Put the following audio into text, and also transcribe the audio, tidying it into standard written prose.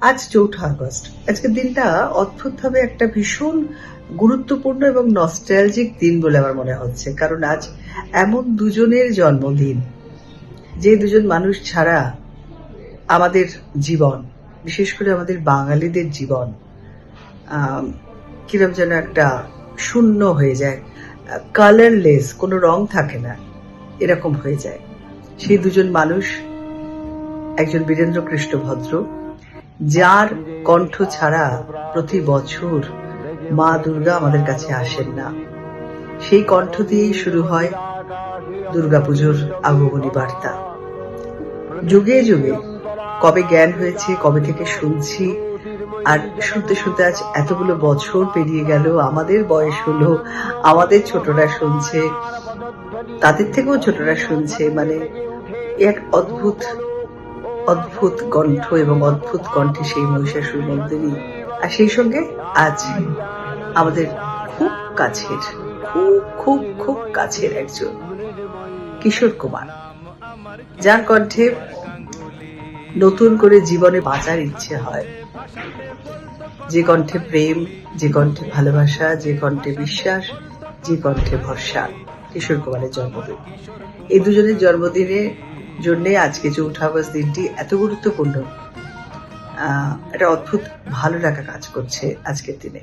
আজ 4ঠা আগস্ট। আজকের দিনটা অদ্ভুতভাবে একটা ভীষণ গুরুত্বপূর্ণ এবং নস্টালজিক দিন বলে আমার মনে হচ্ছে। কারণ আজ এমন দুজনের জন্মদিন, যে দুজন মানুষ ছাড়া আমাদের জীবন, বিশেষ করে আমাদের বাঙালিদের জীবন কিরম যেন একটা শূন্য হয়ে যায়, কালারলেস, কোনো রং থাকে না, এরকম হয়ে যায়। সেই দুজন মানুষ, একজন বীরেন্দ্র কৃষ্ণ ভদ্র, যার কণ্ঠ ছাড়া প্রতি বছর মা দুর্গা আমাদের কাছে আসেন না। সেই কণ্ঠ দিয়েই শুরু হয় দুর্গাপুজোর আগমনী বার্তা। যুগে যুগে কবে জ্ঞান হয়েছে, কবে থেকে শুনছি, আর শুনতে শুনতে আজ এতগুলো বছর পেরিয়ে গেল, আমাদের বয়স হলো, আমাদের ছোটরা শুনছে, তাদের থেকেও ছোটরা শুনছে। মানে এক অদ্ভুত অদ্ভুত কণ্ঠ এবং অদ্ভুত কণ্ঠে সেই মহিষাসুর মর্দিনী। আর সেই সঙ্গে আজ আমাদের খুব কাছের, খুব খুব খুব কাছের একজন কিশোর কুমার, যার কণ্ঠে নতুন করে জীবনে বাঁচার ইচ্ছে হয়, যে কণ্ঠে প্রেম, যে কণ্ঠে ভালোবাসা, যে কণ্ঠে বিশ্বাস, যে কণ্ঠে ভরসা। কিশোর কুমারের জন্মদিন। এই দুজনের জন্মদিনের জন্যে আজকে 4ঠা আগস্ট দিনটি এত গুরুত্বপূর্ণ। একটা অদ্ভুত ভালো লাগা কাজ করছে আজকের দিনে।